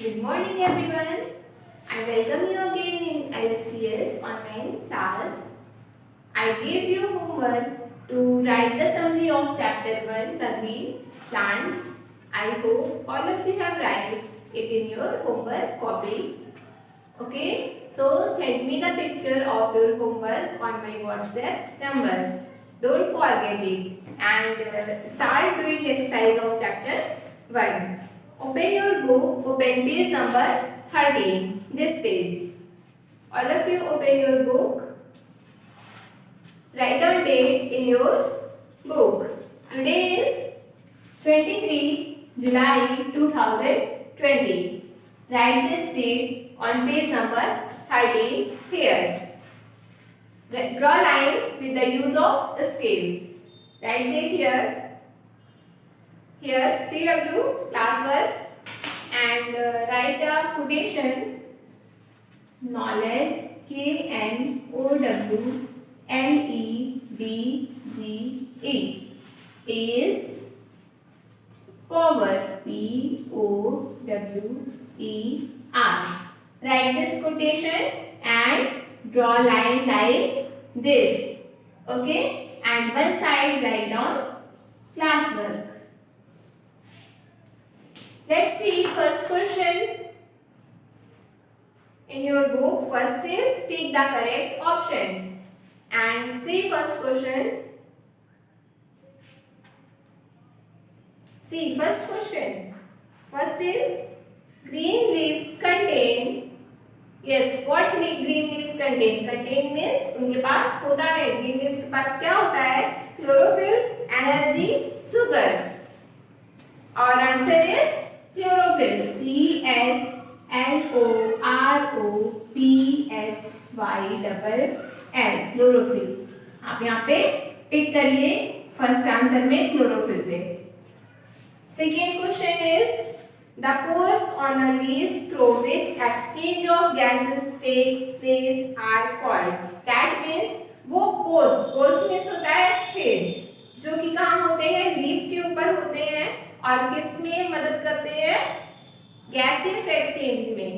Good morning everyone. I welcome you again in LSCS online class. I gave you homework to write the summary of chapter 1, the green plants. I hope all of you have write it in your homework copy. Okay, so send me the picture of your homework on my WhatsApp number. Don't forget it and start doing exercise of chapter 1. Open your book, open page number 13, this page. All of you open your book. Write down date in your book. Today is 23 July 2020. Write this date on page number 13 here. Draw line with the use of a scale. Write date here. Here CW classwork and write the quotation knowledge KNOWLEDGE is power POWER. Write this quotation and draw line like this. Okay, and one side write down classwork. Let's see first question in your book. First is take the correct option and see first question. See first question. First is green leaves contain. Yes, what green leaves contain? Contain means उनके पास होता है. Green leaves के पास क्या होता है? Chlorophyll, energy, sugar. और answer is chlorophyll. CHLOROPHYLL. Chlorophyll. आप यहाँ पे टिक करिए फर्स्ट आंसर में chlorophyll पे. Second question is the pores on a leaf through which exchange of gases takes place are called. That means वो pores means होता है छेद जो कि कहाँ होते हैं? लीफ के ऊपर होते हैं और किस में मदद करते हैं? गैसेस एक्सचेंज में.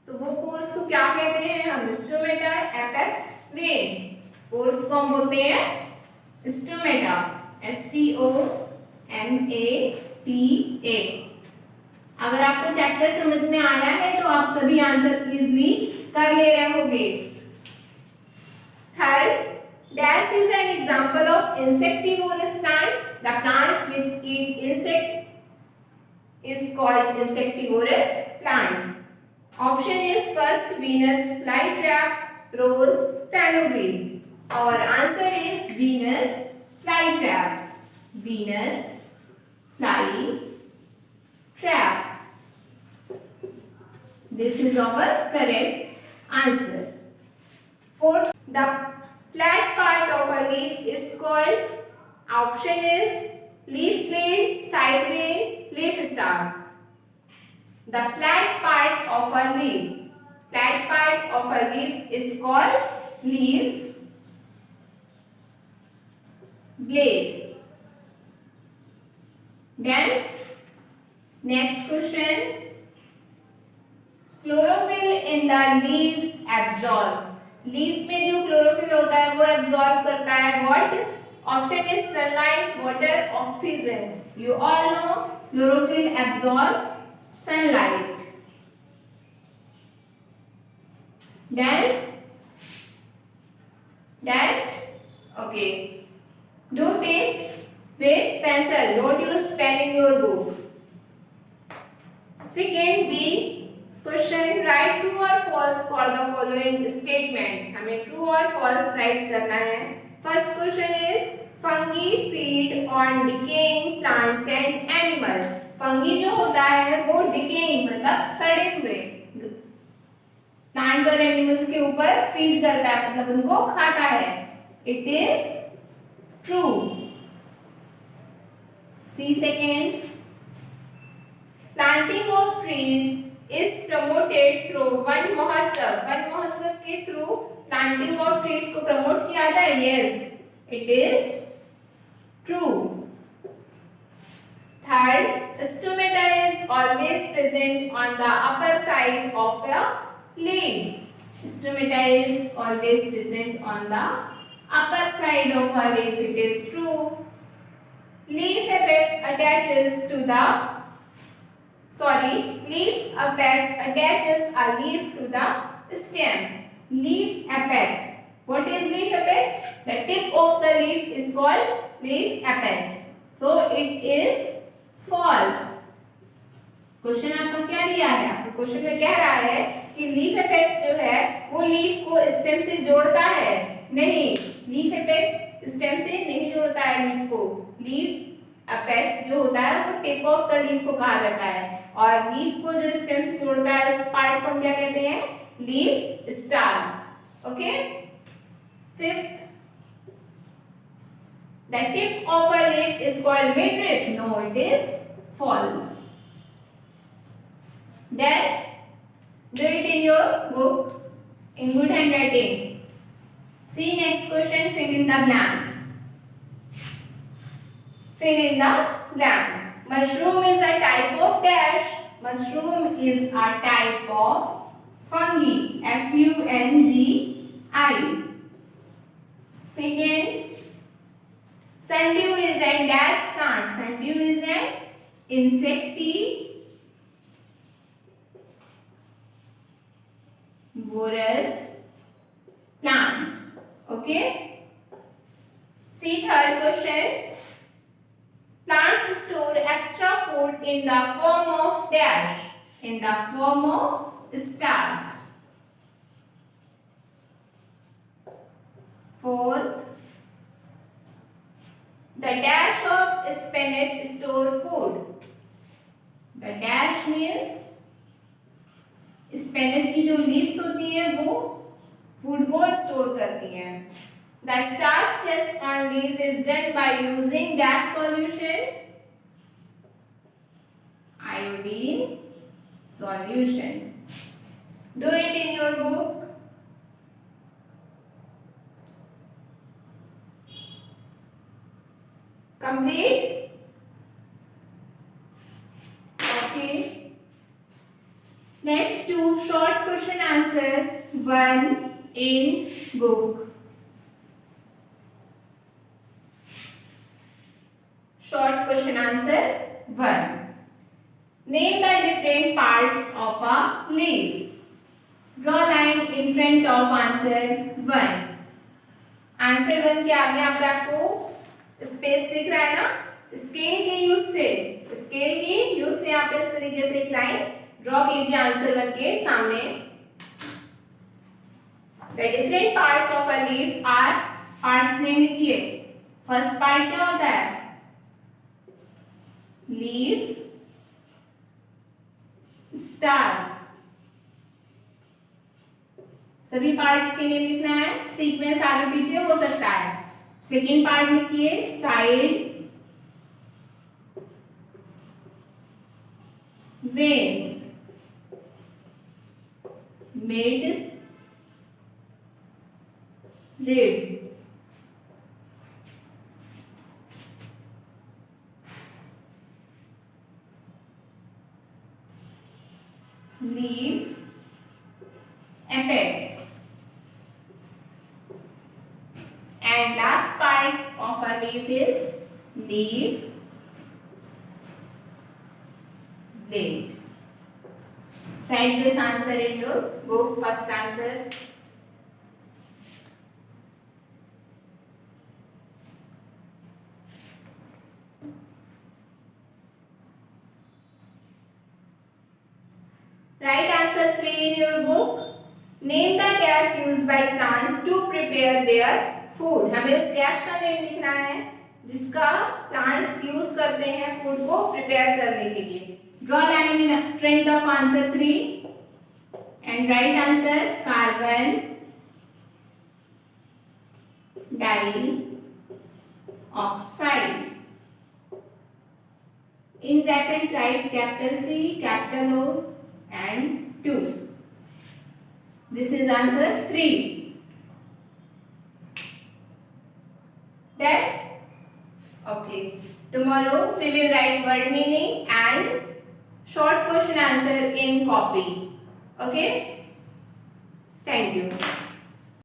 तो वो पोर्स को क्या कहते हैं? हम स्टोमेटा, एपेक्स, वेन. पोर्स को हम बोलते हैं स्टोमेटा. STOMATA. अगर आपको चैप्टर समझ में आया है तो आप सभी आंसर इजीली कर ले रहे होंगे. Third, dash is an example of insectivorous plant. The plants which eat insect is called insectivorous plant. Option is first Venus flytrap, rose, fenugreek. Our answer is Venus flytrap. Venus flytrap. This is our correct answer. Fourth, the flat part of a leaf is called. Option is leaf blade, side vein, leaf stalk. The flat part of a leaf is called leaf blade. Then next question, chlorophyll in the leaves absorb. Leaf में जो chlorophyll होता है वो absorb करता है what? Option is sunlight, water, oxygen. You all know chlorophyll absorb sunlight. Then okay. Do take with pencil. Don't use pen in your book. Second B question, write true or false for the following statements. हमें true और false write करना है. First question is fungi feed on decaying plants and animals. Fungi जो होता है वो decaying मतलब सड़े हुए प्लांट और एनिमल के ऊपर फीड करता है मतलब उनको खाता है. It is true. See second, planting of trees is promoted through one महोत्सव. वन महोत्सव के थ्रू प्लांटिंग ऑफ ट्रीज को प्रमोट किया जाता है. Yes, it is true. Third, stomata is always present on the upper side of a leaf. Stomata is always present on the upper side of a leaf. It is true. Leaf apex attaches to the leaf apex attaches a leaf to the stem. Leaf apex. What is leaf apex? The tip of the leaf is called leaf apex. So it is false. Question आपका क्या दिया है? आपको question में कह रहा है कि लीफ एपेक्स जो है वो लीफ को स्टेम से जोड़ता है। नहीं, लीफ एपेक्स स्टेम से नहीं जोड़ता है लीफ को। लीफ एपेक्स जो होता है वो टिप ऑफ द लीफ को कहा जाता है, और लीफ को जो स्टेम से जोड़ता है उस पार्ट को हम क्या कहते हैं? Leaf starch. Okay. Fifth, the tip of a leaf is called midrib. No, it is false. Then do it in your book in good handwriting. See next question. Fill in the blanks. Fill in the blanks. Mushroom is a type of dash. Mushroom is a type of fungi. Fungi. Second, sundew is a dash plant. Sundew is an insectivorous plant. Okay. See third question. Plants store extra food in the form of dash. In the form of starch. Fourth, the dash of spinach store food. The dash means स्पेनच की जो leaves होती है वो food को store करती हैं। The starch test on leaf is done by using gas solution, iodine solution. Do it in your book. Complete? Okay. Let's do short question answer 1 in book. Short question answer 1. Name the different parts of a leaf. Draw line in front of answer 1. Answer 1 के आगे आपको space दिख रहा है ना? Scale के use से यहाँ पे इस तरीके से एक लाइन ड्रॉ कीजिए आंसर 1 के सामने। The different parts of a leaf are, parts name लिखिए। फर्स्ट पार्ट क्या होता है? Leaf starch. सभी पार्ट्स के नेम लिखना है, सीक्वेंस आगे पीछे हो सकता है। सेकेंड पार्ट लिखिए side veins, mid rib, leaf apex, and last part of a leaf is leaf blade. Write this answer in your book, first answer. Write answer 3 in your book. Name the gas used by plants to prepare their food. हमें उस gas का name लिखना है जिसका plants use करते हैं food को prepare करने के लिए। Draw line in front of answer 3 and write answer carbon dioxide. In bracket write capital C, capital O and 2. This is answer 3. That? Okay. Tomorrow we will write word meaning and short question answer in copy. Okay? Thank you.